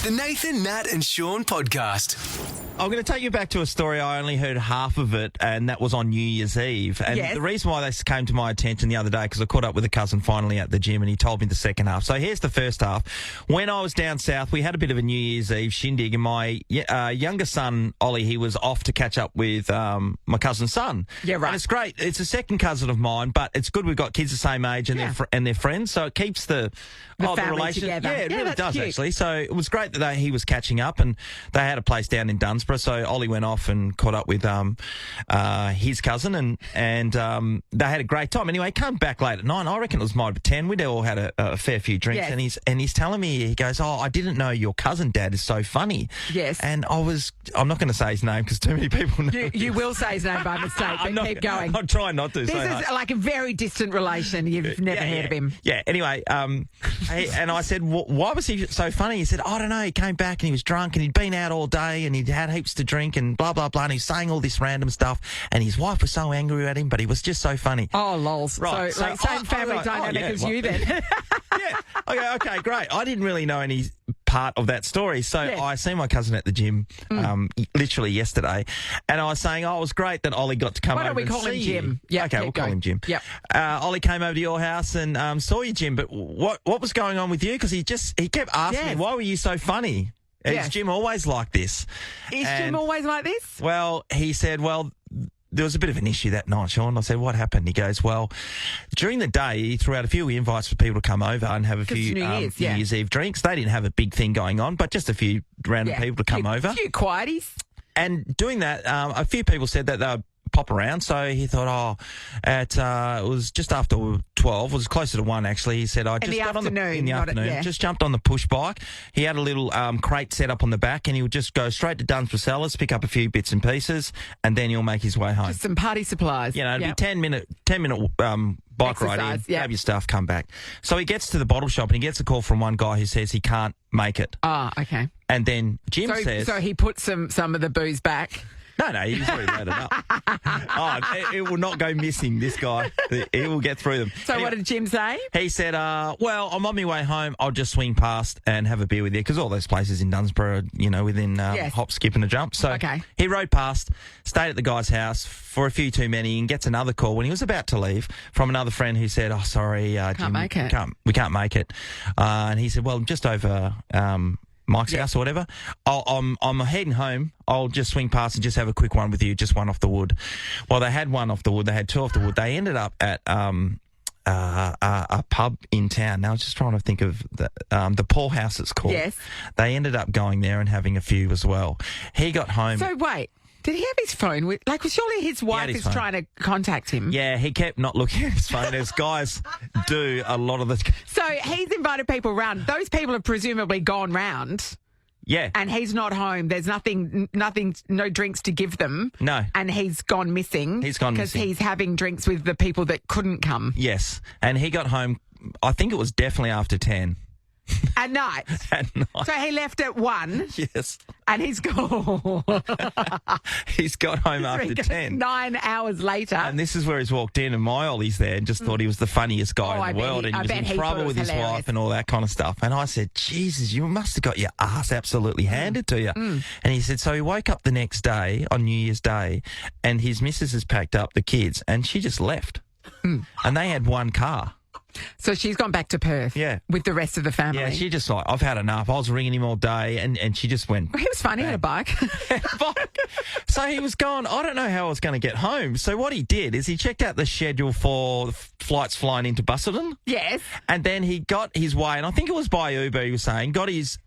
The Nathan, Nat and Shaun podcast. I'm going to take you back to a story. I only heard half of it, and that was on New Year's Eve. And Yes. the reason why this came to my attention the other day, because I caught up with a cousin finally at the gym, and he told me the second half. So here's the first half. When I was down south, we had a bit of a New Year's Eve shindig, and my younger son, Ollie, he was off to catch up with my cousin's son. Yeah, right. And it's great. It's a second cousin of mine, but it's good we've got kids the same age and they're friends, so it keeps the family relation together. Yeah, it really that's does, cute. actually. So it was great that he was catching up, and they had a place down in Dunsborough. So Ollie went off and caught up with his cousin, and they had a great time. Anyway, he came back late at night. I reckon it was might be 10. We'd all had a fair few drinks, Yes. and he's telling me, he goes, "Oh, I didn't know your cousin, Dad, is so funny." Yes. And I'm not going to say his name because too many people know. You will say his name by mistake, but keep going. I'm trying not to. This is like a very distant relation. You've never heard of him. Yeah, anyway, and I said, why was he so funny? He said, I don't know, he came back and he was drunk and he'd been out all day and he'd had heaps to drink and blah, blah, blah, and he's saying all this random stuff, and his wife was so angry at him, but he was just so funny. Oh, lols. Right, So, same family dynamic as you then. Yeah, okay, great. I didn't really know any part of that story. So I seen my cousin at the gym literally yesterday, and I was saying, it was great that Ollie got to come Why over don't we and call him see Jim? you. Yeah, okay, we'll call him Jim. Yep. Ollie came over to your house and saw you, Jim, but what was going on with you? Because he kept asking me, why were you so funny? Is Jim always like this? Is Jim always like this? Well, he said, there was a bit of an issue that night, Shaun. I said, what happened? He goes, well, during the day, he threw out a few invites for people to come over and have a few New Year's Eve drinks. They didn't have a big thing going on, but just a few random people to come over. A few quieties. And doing that, a few people said that they would pop around, so he thought, it was just after 12, it was closer to 1 actually. He said, I just got in the afternoon, just jumped on the push bike. He had a little crate set up on the back, and he would just go straight to Dunsborough Cellars, pick up a few bits and pieces, and then he'll make his way home. Just some party supplies. You know, it'd be 10 minute bike ride in, grab your stuff, come back. So he gets to the bottle shop and he gets a call from one guy who says he can't make it. Ah, okay. And then Jim says... So he put some of the booze back. No, he's already loaded up. It will not go missing, this guy. He will get through them. So anyway, what did Jim say? He said, well, I'm on my way home. I'll just swing past and have a beer with you, because all those places in Dunsborough are, within hop, skip and a jump. So he rode past, stayed at the guy's house for a few too many, and gets another call when he was about to leave from another friend who said, oh, sorry, Jim, we can't make it. And he said, well, I'm just over... Mike's house or whatever. I'm heading home. I'll just swing past and just have a quick one with you, just one off the wood. Well, they had one off the wood. They had two off the wood. They ended up at a pub in town. Now, I was just trying to think of the Paul House, it's called. Yes. They ended up going there and having a few as well. He got home. So, wait. Did he have his phone with... surely his wife is trying to contact him. Yeah, he kept not looking at his phone, as guys do a lot of the... So he's invited people round. Those people have presumably gone round. Yeah. And he's not home. There's nothing, no drinks to give them. No. And he's gone missing. Because he's having drinks with the people that couldn't come. Yes. And he got home, I think it was definitely after 10. At night? At night. So he left at 1? Yes. And he's gone. He's got home after 10. 9 hours later. And this is where he's walked in, and my Ollie's there and just thought he was the funniest guy in the world, and he was in trouble with his wife and all that kind of stuff. And I said, Jesus, you must have got your ass absolutely handed to you. And he said, so he woke up the next day, on New Year's Day, and his missus has packed up the kids, and she just left. And they had one car. So she's gone back to Perth with the rest of the family. Yeah, she just I've had enough. I was ringing him all day, and she just went... He was funny, he had a bike. So he was going, I don't know how I was going to get home. So what he did is he checked out the schedule for flights flying into Busselton. Yes. And then he got his way, and I think it was by Uber, he was saying, got his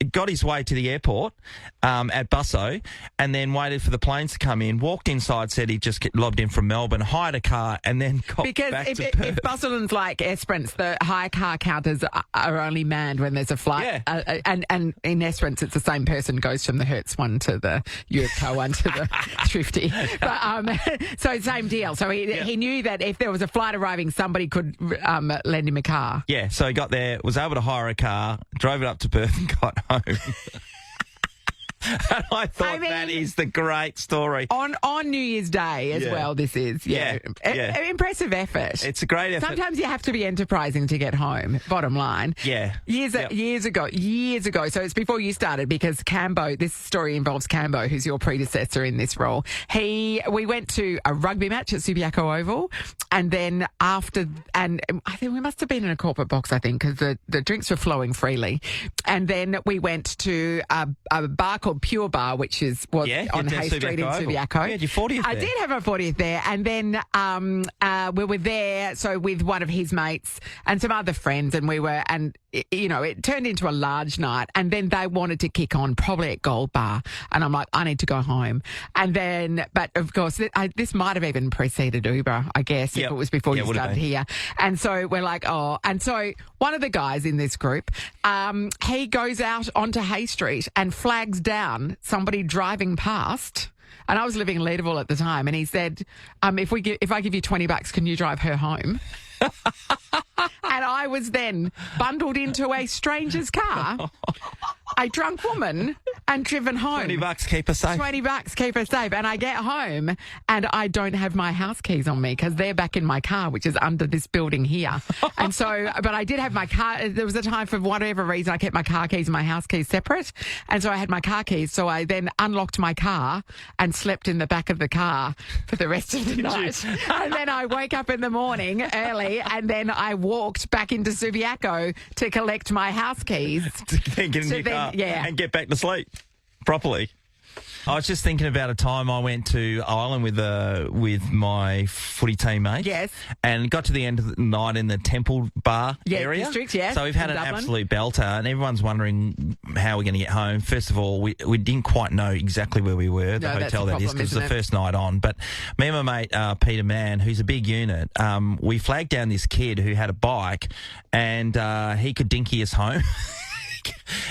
way to the airport at Busso, and then waited for the planes to come in, walked inside, said he'd just lobbed in from Melbourne, hired a car, and then got back to Perth. If Busselton's like Esperance, the hire car counters are only manned when there's a flight. Yeah. And in Esperance, it's the same person goes from the Hertz one to the Europcar one to the Thrifty. But, so same deal. So he knew that if there was a flight arriving, somebody could lend him a car. Yeah, so he got there, was able to hire a car, drove it up to Perth and got home. And I thought that is the great story. On New Year's Day as well, this is. Yeah. Impressive effort. It's a great effort. Sometimes you have to be enterprising to get home, bottom line. Yeah. Years ago, so it's before you started, because Cambo, this story involves Cambo, who's your predecessor in this role. We went to a rugby match at Subiaco Oval, and then I think we must have been in a corporate box, I think, because the drinks were flowing freely. And then we went to a bar called Pure Bar, which was on Hay Street in Subiaco. You had your 40th there. I did have my 40th there. And then we were there, so with one of his mates and some other friends, and it turned into a large night. And then they wanted to kick on, probably at Gold Bar. And I'm like, I need to go home. And then, but of course, this might have even preceded Uber, I guess, if it was before you started here. And so we're like, and so one of the guys in this group, he goes out onto Hay Street and flags down somebody driving past. And I was living in Leederville at the time, and he said, if I give you $20, can you drive her home? And I was then bundled into a stranger's car, a drunk woman, and driven home. $20 keep us safe. $20 keep us safe. And I get home and I don't have my house keys on me because they're back in my car, which is under this building here. And so, but I did have my car. There was a time, for whatever reason, I kept my car keys and my house keys separate. And so I had my car keys. So I then unlocked my car and slept in the back of the car for the rest of the night. And then I woke up in the morning early, and then I walked back into Subiaco to collect my house keys. To then get in your car and get back to sleep properly. I was just thinking about a time I went to Ireland with my footy teammate. Yes. And got to the end of the night in the Temple Bar area. District, yes. So we've had an absolute belter, and everyone's wondering how we're going to get home. First of all, we didn't quite know exactly where we were, the hotel that is, because it was the first night on. But me and my mate, Peter Mann, who's a big unit, we flagged down this kid who had a bike, and he could dinky us home.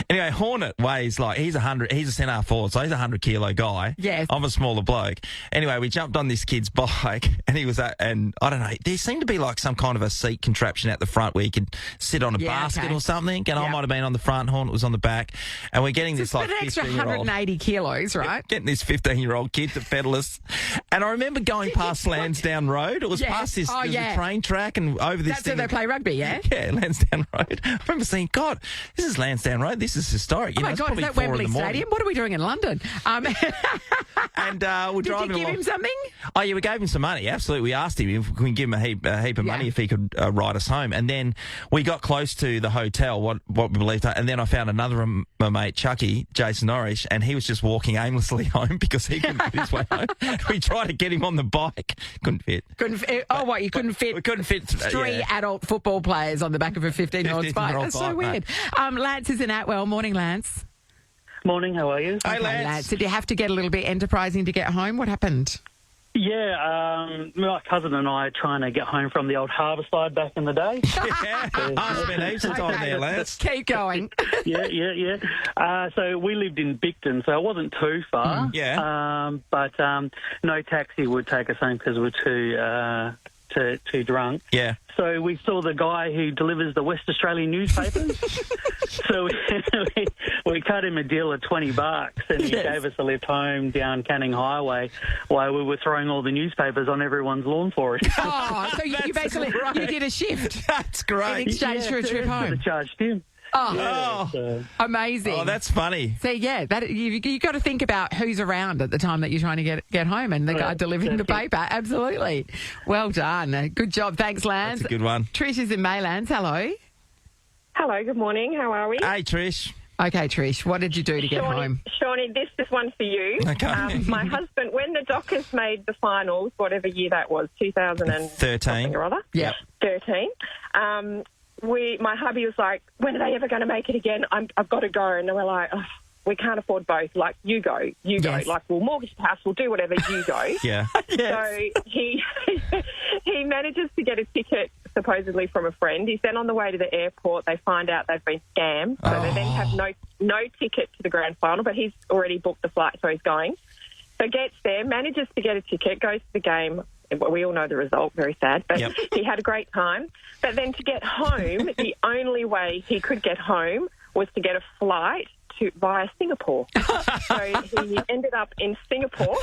Anyway, Hornet weighs he's a centre forward, so he's a 100-kilo guy. Yes. I'm a smaller bloke. Anyway, we jumped on this kid's bike, and he was and I don't know, there seemed to be some kind of a seat contraption at the front where you could sit on a basket or something, and I might have been on the front, Hornet was on the back, and we're getting this an extra 180 kilos, right? Getting this 15-year-old kid to pedal us. And I remember going past Lansdowne Road. It was past this there's a train track and over this That's where they play rugby, yeah? Yeah, Lansdowne Road. I remember saying, God, this is Lansdowne Road. This is historic. Oh my God, is that Wembley Stadium? What are we doing in London? And we're driving along. Did you give him something? Oh, yeah, we gave him some money. Absolutely. We asked him if we can give him a heap of money if he could ride us home. And then we got close to the hotel, what we believed. And then I found another my mate, Chucky, Jason Norrish, and he was just walking aimlessly home because he couldn't fit his way home. We tried to get him on the bike. Couldn't fit. You couldn't fit? We couldn't fit three adult football players on the back of a 15-year-old bike. That's so weird. Lance is in Atwell. Morning, Lance. Morning, how are you? Hey, Lance. Did you have to get a little bit enterprising to get home? What happened? Yeah, my cousin and I are trying to get home from the old Harborside back in the day. I spent heaps of time there, Lance. Keep going. Yeah. So we lived in Bicton, so it wasn't too far. But no taxi would take us home because we're too drunk. Yeah. So we saw the guy who delivers the West Australian newspapers. So we cut him a deal of $20, and he gave us a lift home down Canning Highway while we were throwing all the newspapers on everyone's lawn for us. Oh, so you basically you did a shift. That's great. In exchange for a trip home. Could have charged him. Amazing. Oh, that's funny. So, you got to think about who's around at the time that you're trying to get home, and the guy delivering the paper. Absolutely. Well done. Good job. Thanks, Lance. That's a good one. Trish is in Maylands. Hello. Hello, good morning. How are we? Hey, Trish. Okay, Trish, what did you do to get home? Shawnee, this is one for you. Okay. My husband, when the Dockers made the finals, whatever year that was, 2013 or other. Yeah. 13. My hubby was like, when are they ever going to make it again? I've got to go. And we're like, we can't afford both. Like, you go. Yes. Like, we'll mortgage the house, we'll do whatever, you go. Yeah. So he manages to get a ticket, supposedly from a friend. He's then on the way to the airport. They find out they've been scammed. So they then have no ticket to the grand final, but he's already booked the flight, so he's going. So gets there, manages to get a ticket, goes to the game. We all know the result, very sad, but he had a great time. But then to get home, the only way he could get home was to get a flight via Singapore. So he ended up in Singapore.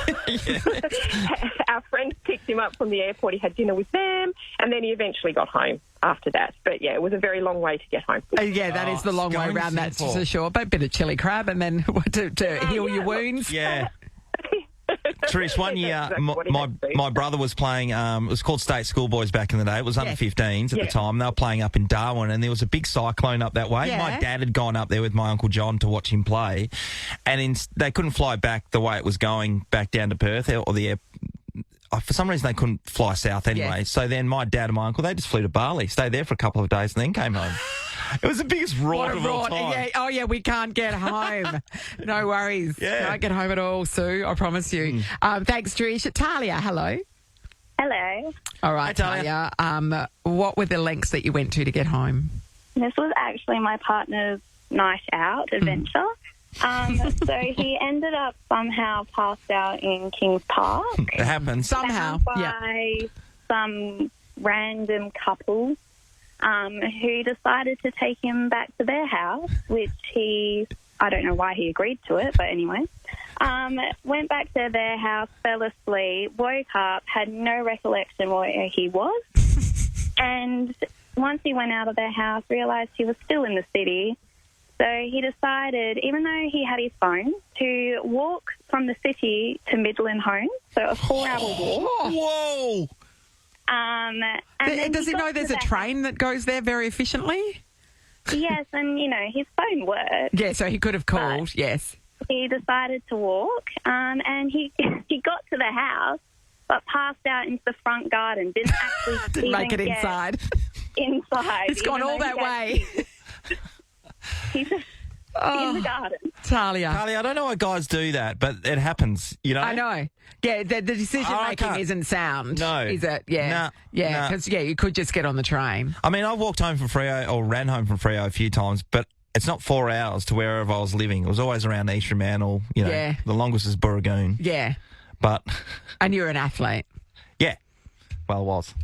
Our friends picked him up from the airport. He had dinner with them, and then he eventually got home after that. But, yeah, it was a very long way to get home. Yeah, that is the long way around, that's for sure. But a bit of chili crab and then to heal your wounds. Yeah. Trish, one year, my brother was playing, it was called State Schoolboys back in the day. It was under 15s at the time. They were playing up in Darwin, and there was a big cyclone up that way. Yeah. My dad had gone up there with my Uncle John to watch him play, and they couldn't fly back the way it was going back down to Perth, or the air. For some reason, they couldn't fly south anyway. Yeah. So then my dad and my uncle, they just flew to Bali, stayed there for a couple of days, and then came home. It was the biggest rort of all time. Yeah. Oh, yeah, we can't get home. No worries. Yeah. Can't get home at all, Sue, I promise you. Thanks, Trish. Talia, hello. Hello. All right, hey, Talia. What were the lengths that you went to get home? This was actually my partner's night out adventure. So he ended up somehow passed out in Kings Park. It happens. Somehow. By some random couple who decided to take him back to their house, which I don't know why he agreed to it, but anyway. Went back to their house, fell asleep, woke up, had no recollection where he was. And once he went out of their house, realised he was still in the city. So he decided, even though he had his phone, to walk from the city to Midland home. So a 4-hour walk. Whoa! Does he know there's a train that goes there very efficiently? Yes, and, his phone worked. Yeah, so he could have called, yes. He decided to walk, and he got to the house, but passed out into the front garden. Didn't actually Didn't make it inside. Inside. It's gone all that way. He's in the garden. Talia, I don't know why guys do that, but it happens, I know. Yeah, the decision-making isn't sound. No. Is it? Yeah. No. Because, you could just get on the train. I mean, I walked home from Freo, or ran home from Freo a few times, but it's not 4 hours to wherever I was living. It was always around East Fremantle, the longest is Burragoon. Yeah. But... And you're an athlete. Yeah. Well, I was.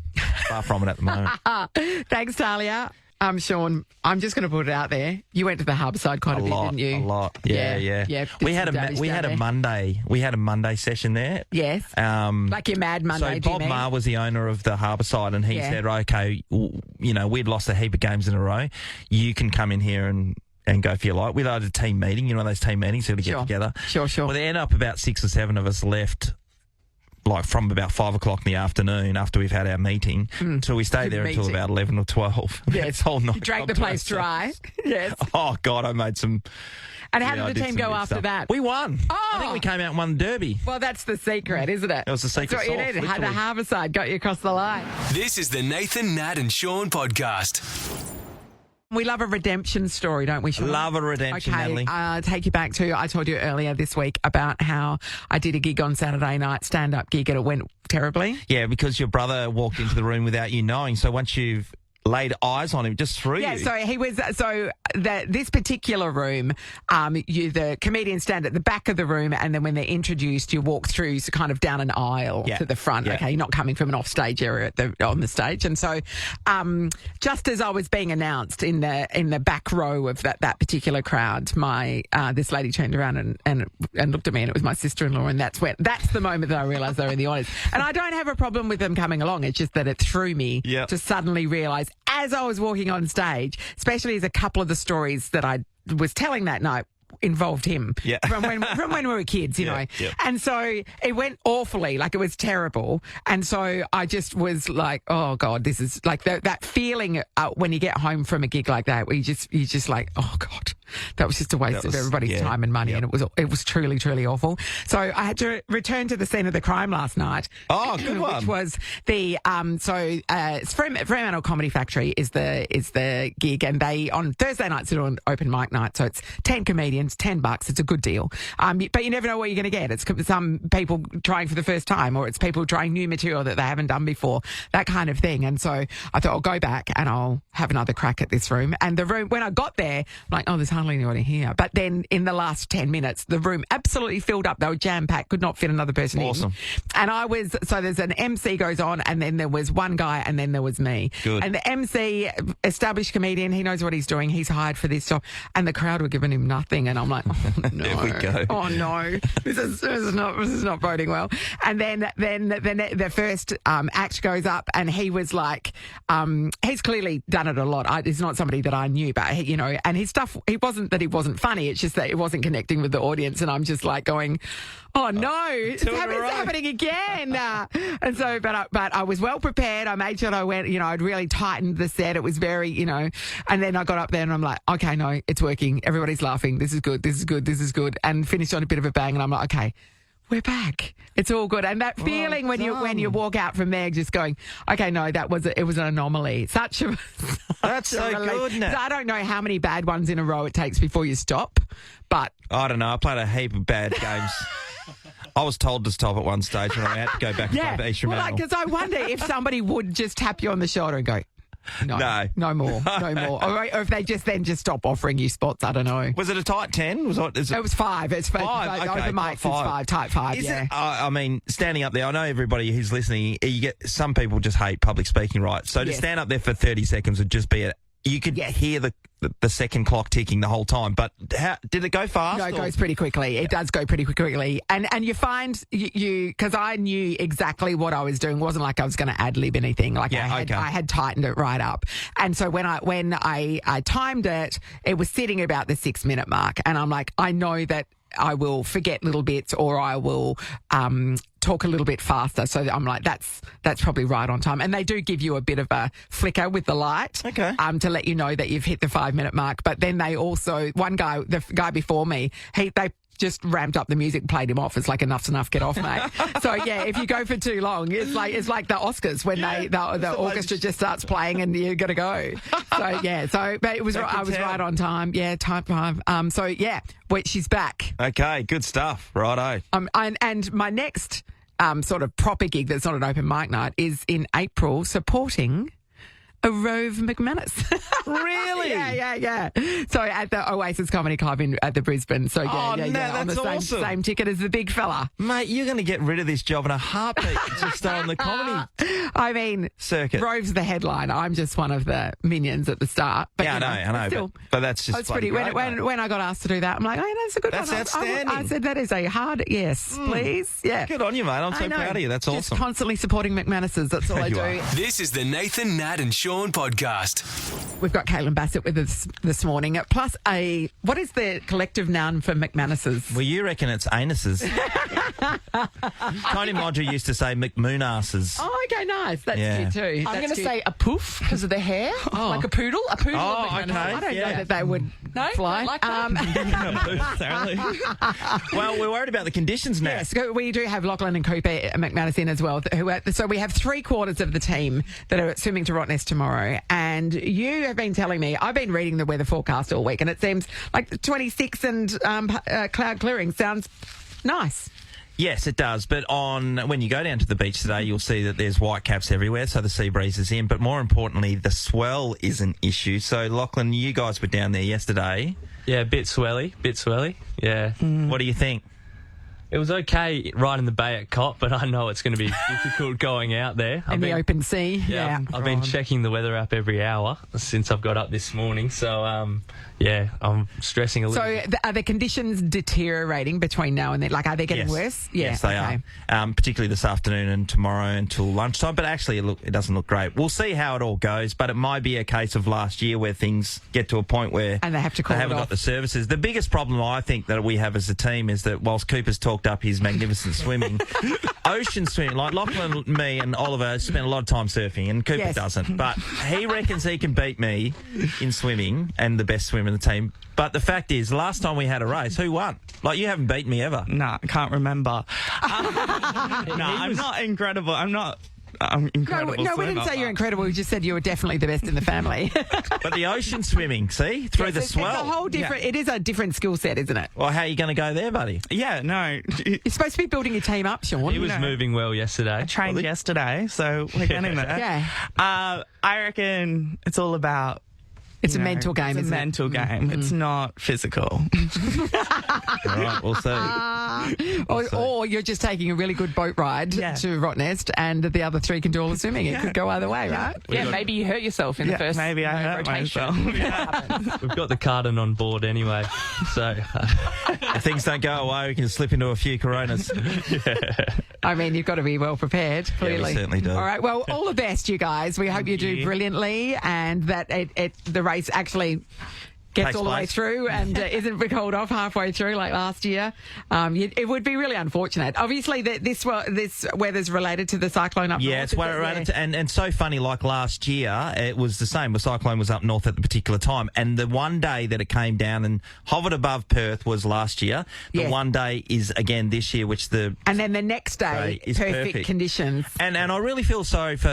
Far from it at the moment. Thanks, Talia. Sean, I'm just going to put it out there. You went to the Harborside quite a bit, didn't you? A lot. Yeah. We had a Monday session there. Yes. Like your Mad Monday. So Bob Marr was the owner of the Harborside, and he said, "Okay, we'd lost a heap of games in a row. You can come in here and go if you like." We had a team meeting, those team meetings, so we get together. Sure. Well, there ended up about 6 or 7 of us left. Like from about 5 o'clock in the afternoon after we've had our meeting, so we stayed there until about 11 or 12. Yes, whole night. You drank the place dry. Yes. Oh God, I made some. And how did the team go after that? We won. Oh. I think we came out and won the Derby. Well, that's the secret, isn't it? It was the secret sauce. It had the Harborside got you across the line. This is the Nathan, Nat and Shaun podcast. We love a redemption story, don't we, Shaun? Love a redemption, Natalie. Take you back to, I told you earlier this week about how I did a gig on Saturday night, stand-up gig, and it went terribly. Yeah, because your brother walked into the room without you knowing, so once you've laid eyes on him, just threw you. Yeah, so he was, this particular room, the comedians stand at the back of the room, and then when they're introduced, you walk through kind of down an aisle to the front. Yeah. Okay, you're not coming from an offstage area on the stage. And so just as I was being announced in the back row of that particular crowd, this lady turned around and looked at me, and it was my sister-in-law, and that's the moment that I realised they were in the audience. And I don't have a problem with them coming along. It's just that it threw me to suddenly realise as I was walking on stage, especially as a couple of the stories that I was telling that night involved him from when we were kids, you know. Yeah. And so it went awfully, like it was terrible. And so I just was like, oh God, this is like that feeling when you get home from a gig like that, where you just like, oh God, that was just a waste of everybody's time and money. And it was truly, truly awful. So I had to return to the scene of the crime last night. Oh, good one. Which was the, Fremantle Comedy Factory is the gig, and they, on Thursday nights, they're on open mic night. So it's 10 comedians, $10. It's a good deal. But you never know what you're going to get. It's some people trying for the first time, or it's people trying new material that they haven't done before, that kind of thing. And so I thought I'll go back and I'll have another crack at this room. And the room, when I got there, I'm like, oh, there's hardly anybody here. But then in the last 10 minutes, the room absolutely filled up. They were jam-packed, could not fit another person in. Awesome. And so there's an MC goes on, and then there was one guy, and then there was me. Good. And the MC, established comedian, he knows what he's doing. He's hired for this job. And the crowd were giving him nothing. And I'm like, oh, no. There we go. Oh, no. This is not boding well. And then the first act goes up, and he was like, he's clearly done it a lot. It's not somebody that I knew, but, and his stuff, it wasn't that he wasn't funny. It's just that it wasn't connecting with the audience. And I'm just like going, oh, no, it's happening again. And so, but I was well prepared. I made sure I went, I'd really tightened the set. It was very, and then I got up there and I'm like, okay, no, it's working. Everybody's laughing. This is good. This is good. This is good. And finished on a bit of a bang. And I'm like, okay, we're back. It's all good. And that feeling when you walk out from there just going, okay, no, it was an anomaly. That's so good, isn't it? I don't know how many bad ones in a row it takes before you stop, but I don't know. I played a heap of bad games. I was told to stop at one stage and I had to go back and play instrumental. Because I wonder if somebody would just tap you on the shoulder and go, no more. Or if they just stop offering you spots, I don't know. Was it a tight 10? It was 5. It's 5. Okay, over mics, it's 5. Tight 5, I mean, standing up there, I know everybody who's listening, some people just hate public speaking, right? So to stand up there for 30 seconds would just be you could hear the second clock ticking the whole time. But did it go fast? No, it goes pretty quickly. It does go pretty quickly. And you find because I knew exactly what I was doing. It wasn't like I was going to ad-lib anything. I had tightened it right up. And so when I timed it, it was sitting about the 6-minute mark. And I'm like, I know that I will forget little bits or I will talk a little bit faster. So I'm like, that's probably right on time. And they do give you a bit of a flicker with the light to let you know that you've hit the 5-minute mark. But then they also, the guy before me, they just ramped up the music, played him off. It's like enough's enough, get off, mate. So if you go for too long, it's like the Oscars when the orchestra just starts playing and you got to go. So but it was I was right on time. Yeah, time 5. She's back. Okay, good stuff. Righto. And my next sort of proper gig that's not an open mic night is in April supporting a Rove McManus. Really? Yeah. So at the Oasis Comedy Club at the Brisbane. So on the same ticket as the big fella. Mate, you're going to get rid of this job in a heartbeat to stay on the comedy I mean, circuit. Rove's the headline. I'm just one of the minions at the start. But, I know. Still, but that's just pretty. Great, when I got asked to do that, I'm like, oh, that's a good one. That's outstanding. I said that is a hard yes, please. Yeah. Good on you, mate. I'm so proud of you. That's awesome. Just constantly supporting McManus's. That's all I do. This is the Nathan, Nat and Shaun podcast. We've got Caitlin Bassett with us this morning. Plus what is the collective noun for McManus's? Well, you reckon it's anuses. Tony Modger used to say McMoonasses. Oh, okay, nice. That's cute too. I'm going to say a poof because of the hair, like a poodle. A poodle. Oh, okay. I don't know that they would fly. Like that. Well, we're worried about the conditions now. Yes, we do have Lachlan and Cooper McManus in as well. So we have 3/4 of the team that are swimming to Rottnest tomorrow. And you have been telling me, I've been reading the weather forecast all week, and it seems like the 26 and cloud clearing sounds nice. Yes, it does. But when you go down to the beach today, you'll see that there's white caps everywhere, so the sea breeze is in. But more importantly, the swell is an issue. So, Lachlan, you guys were down there yesterday. Yeah, bit swelly. Yeah. What do you think? It was okay right in the bay at Cop, but I know it's going to be difficult going out there. In the open sea. Yeah. I've been checking the weather app every hour since I've got up this morning. So, I'm stressing a little bit. So, are the conditions deteriorating between now and then? Like, are they getting worse? Yeah, yes, they are. Particularly this afternoon and tomorrow until lunchtime. But actually, it doesn't look great. We'll see how it all goes. But it might be a case of last year where things get to a point where and they have to call they haven't got the services. The biggest problem I think that we have as a team is that whilst Cooper's talked up his magnificent swimming, ocean swimming, like Lachlan, me and Oliver spend a lot of time surfing, and Cooper doesn't. But he reckons he can beat me in swimming and the best swimmer in the team. But the fact is, last time we had a race, who won? Like, you haven't beaten me ever. Nah, I can't remember. I'm not incredible. I'm incredible. No, we didn't say you're incredible. We just said you were definitely the best in the family. But the ocean swimming, see, through the swell. It's a whole different. Yeah. It is a different skill set, isn't it? Well, how are you going to go there, buddy? Yeah, no. You're supposed to be building your team up, Shaun. He was moving well yesterday. I trained yesterday, so we're getting there. Yeah. I reckon it's all about It's a mental game, it's isn't a mental game. It's not physical. All right, we'll see. Or you're just taking a really good boat ride to Rottnest and the other three can do all the swimming. It could go either way, right? Maybe you hurt yourself in the first maybe I hurt rotation. myself. We've got the carton on board anyway, so if things don't go away, we can slip into a few Coronas. I mean, you've got to be well prepared, clearly. Yeah, we certainly do. All right, well, all the best, you guys. We hope you do brilliantly and that the race actually gets all the way through and isn't called off halfway through like last year. It would be really unfortunate. Obviously, this weather's related to the cyclone up north. Yeah, it's related to, and so funny, like last year, it was the same. The cyclone was up north at the particular time, and the one day that it came down and hovered above Perth was last year. The one day is again this year, which and then the next day is perfect conditions. And I really feel sorry for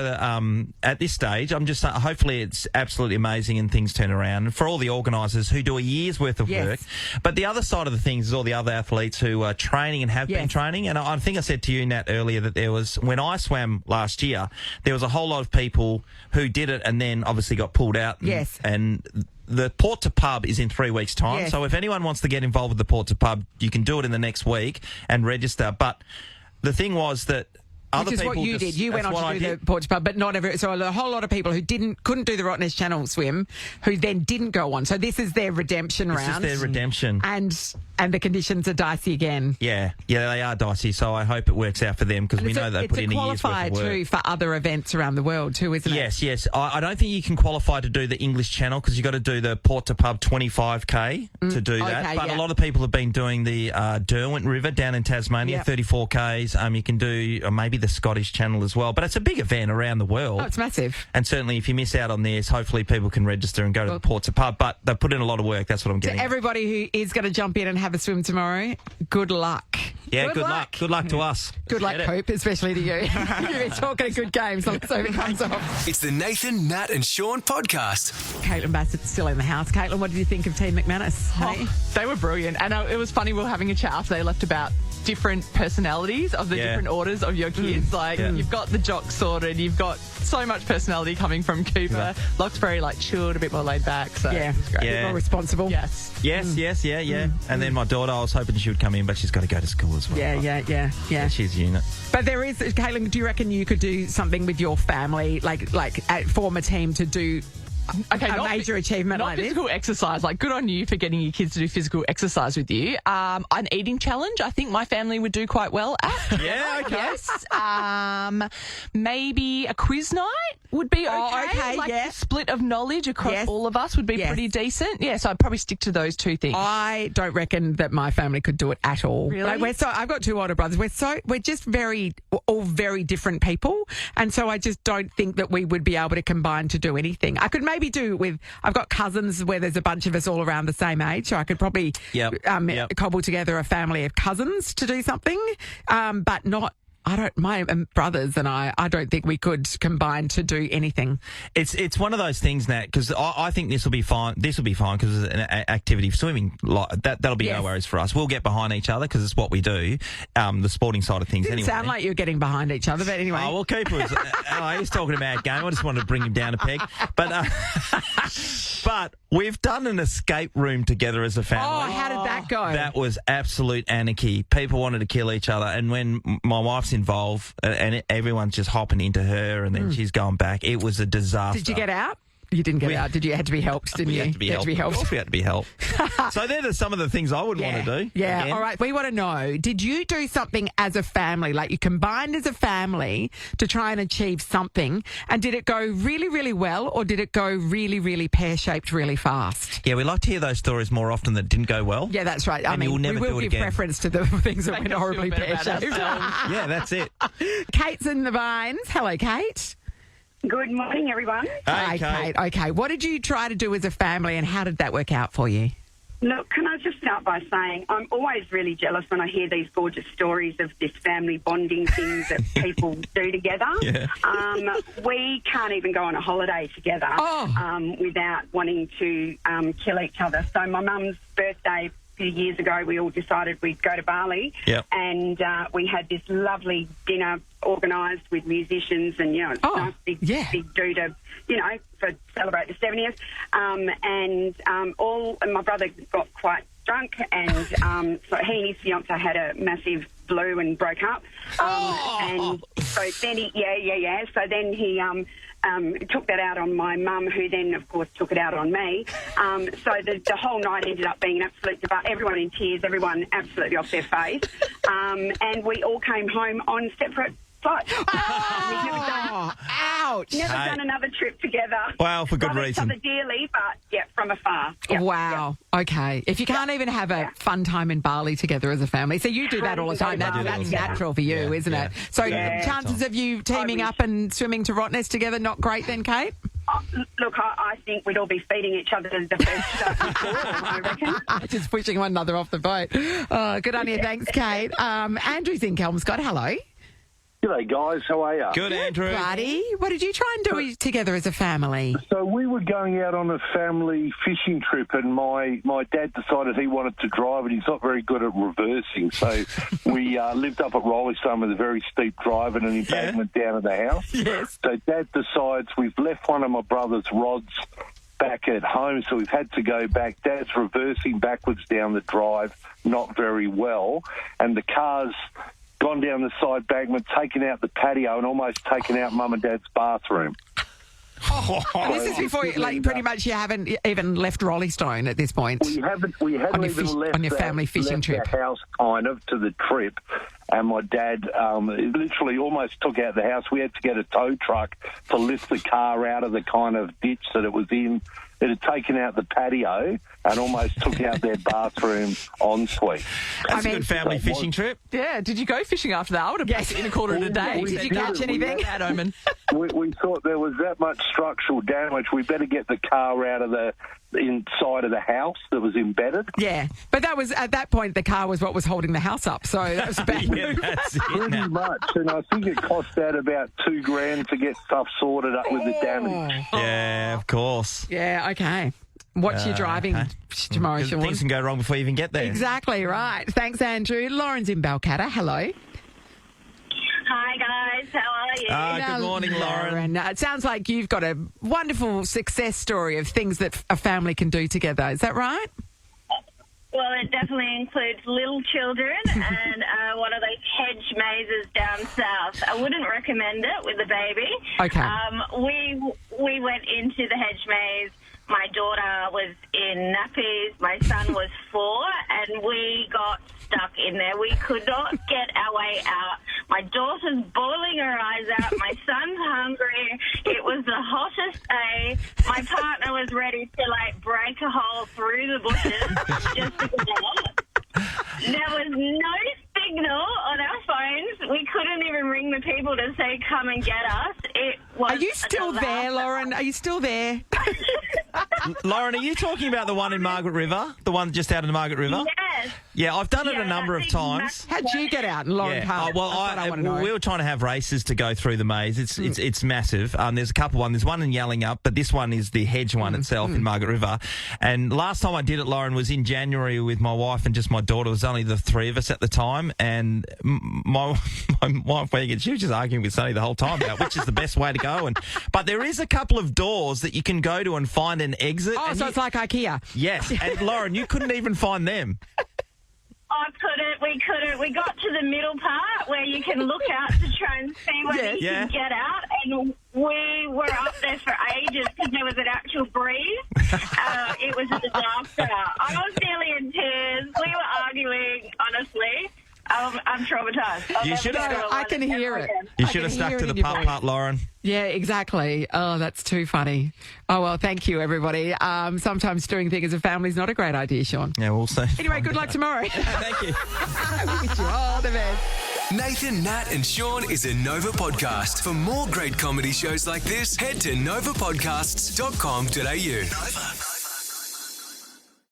at this stage. I'm just hopefully it's absolutely amazing and things turn around. And for all the organisers who do a year's worth of work. But the other side of the things is all the other athletes who are training and have been training. And I think I said to you, Nat, earlier that when I swam last year, there was a whole lot of people who did it and then obviously got pulled out. And the Port to Pub is in 3 weeks' time. So if anyone wants to get involved with the Port to Pub, you can do it in the next week and register. But the thing was that Which is what you did. You went on to do the Port to Pub, but not every. So a whole lot of people who couldn't do the Rottnest Channel swim, who then didn't go on. So this is their redemption round. This is their redemption, and the conditions are dicey again. Yeah, they are dicey. So I hope it works out for them because we know they put in a year's worth of work. It's a qualifier too for other events around the world too, isn't it? Yes. I don't think you can qualify to do the English Channel because you've got to do the Port to Pub 25k to do that. But a lot of people have been doing the Derwent River down in Tasmania, 34k's. You can do maybe the Scottish Channel as well. But it's a big event around the world. Oh, it's massive. And certainly if you miss out on this, hopefully people can register and go to the Port to Pub. But they've put in a lot of work. That's what I'm getting. To everybody who is going to jump in and have a swim tomorrow, good luck. Yeah, good luck. Good luck to us. Good luck, Coop, especially to you. You've been talking a good game, so let's hope it comes off. It's the Nathan, Nat and Shaun podcast. Caitlin Bassett's still in the house. Caitlin, what did you think of Team McManus? Hey? They were brilliant. And it was funny, we were having a chat after they left about different personalities of the different orders of your kids. You've got the jock sorted, you've got so much personality coming from Cooper. Locke's very chilled, a bit more laid back. So it was great. A bit more responsible. Yes. And then my daughter, I was hoping she would come in, but she's got to go to school as well. Yeah. She's a unit. But there is, Caitlin, do you reckon you could do something with your family, like form a team to do a major achievement like this? Not physical exercise. Good on you for getting your kids to do physical exercise with you. An eating challenge, I think my family would do quite well at. Yeah, okay. Yes. Maybe a quiz night would be okay. The split of knowledge across all of us would be pretty decent. Yeah, so I'd probably stick to those two things. I don't reckon that my family could do it at all. Really? I've got two older brothers. We're just all very different people, and so I just don't think that we would be able to combine to do anything. I could maybe do it with, I've got cousins where there's a bunch of us all around the same age, so I could probably cobble together a family of cousins to do something, but not. My brothers and I don't think we could combine to do anything. It's one of those things, Nat, because I think this will be fine. This will be fine because it's an activity. Swimming, that'll be no worries for us. We'll get behind each other because it's what we do, the sporting side of things. Didn't sound like you're getting behind each other, but anyway. Oh, well, Cooper was, he's talking about game. I just wanted to bring him down a peg. But we've done an escape room together as a family. Oh, how did that go? That was absolute anarchy. People wanted to kill each other, and when my wife's involved and everyone's just hopping into her and then she's going back, it was a disaster. Did you get out? You didn't get out, did you? Had to be helped, didn't you? Had to be helped. Of course we had to be helped. So they're some of the things I would want to do. Yeah, again. All right. We want to know, did you do something as a family, like you combined as a family to try and achieve something, and did it go really, really well, or did it go really, really pear-shaped really fast? Yeah, we like to hear those stories more often that didn't go well. Yeah, that's right. I mean, we will give preference to the things that went horribly pear-shaped. Yeah, that's it. Kate's in the vines. Hello, Kate. Good morning, everyone. Hi, Kate. Okay, what did you try to do as a family, and how did that work out for you? Look, can I just start by saying I'm always really jealous when I hear these gorgeous stories of this family bonding things that people do together. Yeah. We can't even go on a holiday together without wanting to kill each other. So my mum's birthday few years ago, we all decided we'd go to Bali. Yep. And we had this lovely dinner organised with musicians and, you know, it's nice big do to, you know, for celebrate the 70th. And my brother got quite drunk, and so he and his fiancée had a massive blue and broke up. And so then So then he took that out on my mum, who then, of course, took it out on me. So the whole night ended up being an absolute debate. Everyone in tears, everyone absolutely off their face. And we all came home on separate flights. Ouch! Never done another trip together. Well, for good reason. Love each other dearly, but from afar. Yep. Wow. Yep. Okay. If you can't even have a fun time in Bali together as a fammy, so you do that all the time. That's natural for you, isn't it? So chances of you teaming up and swimming to Rottnest together, not great then, Kate? Look, I think we'd all be feeding each other the first before, I reckon. Just pushing one another off the boat. Good on you. Thanks, Kate. Andrew's in Kelmscott. Hello. G'day, guys. How are you? Good, Andrew. Buddy, what did you try and do together as a family? So we were going out on a family fishing trip, and my dad decided he wanted to drive, and he's not very good at reversing. So we lived up at Rollystone with a very steep drive and an embankment down at the house. Yes. So Dad decides we've left one of my brother's rods back at home, so we've had to go back. Dad's reversing backwards down the drive, not very well, and the car's gone down the side embankment, taken out the patio, and almost taken out Mum and Dad's bathroom. This is before, pretty much you haven't even left Rollystone at this point. We haven't even left on your family fishing trip. The house kind of to the trip, and my dad literally almost took out the house. We had to get a tow truck to lift the car out of the kind of ditch that it was in. It had taken out the patio and almost took out their bathroom ensuite. That's a good family fishing trip. Yeah. Did you go fishing after that? I would have passed it in a quarter of a day. Did you catch anything? Bad omen. We thought there was that much structural damage. We better get the car out of the inside of the house that was embedded. Yeah, but that was at that point the car was what was holding the house up, so that was a bad move. That's it. Pretty much, and I think it cost Dad about $2,000 to get stuff sorted up with the damage. Yeah, of course. Yeah, okay. Watch your driving tomorrow, Sean. Things can go wrong before you even get there. Exactly right. Thanks, Andrew. Lauren's in Balcatta. Hello. Hi, guys. How are you? Good morning, Lauren. It sounds like you've got a wonderful success story of things that a family can do together. Is that right? Well, it definitely includes little children and one of those hedge mazes down south. I wouldn't recommend it with a baby. Okay. We went into the hedge maze. My daughter was in nappies. My son was 4, and we got stuck in there. We could not get our way out. My daughter's bawling her eyes out. My son's hungry. It was the hottest day. My partner was ready to, break a hole through the bushes just to get out. There was no signal on our phones. We couldn't even ring the people to say, come and get us. It was Are you still there, Lauren? Are you still there? Lauren, are you talking about the one in Margaret River? The one just out in the Margaret River? Yes. Yeah, I've done it a number of times. How'd you get out? And Lauren can't. We were trying to have races to go through the maze. It's massive. There's a couple There's one in Yelling Up, but this one is the hedge one itself in Margaret River. And last time I did it, Lauren, was in January with my wife and just my daughter. It was only the 3 of us at the time. And my wife, she was just arguing with Sonny the whole time about which is the best way to go. But there is a couple of doors that you can go to and find an exit. Oh, so it's like IKEA. Yes. And Lauren, you couldn't even find them. I couldn't. We couldn't. We got to the middle part where you can look out to try and see whether you can get out, and we were up there for ages because there was an actual breeze. It was a disaster. I was nearly in tears. We were arguing, honestly. I'm traumatised. You should have. I can hear it. You should have stuck to the putt part, Lauren. Yeah, exactly. Oh, that's too funny. Oh, well, thank you, everybody. Sometimes doing things as a family is not a great idea, Sean. Yeah, we'll see. Anyway, good luck tomorrow. Thank you. We wish you all the best. Nathan, Nat and Sean is a Nova podcast. For more great comedy shows like this, head to novapodcasts.com.au. Nova.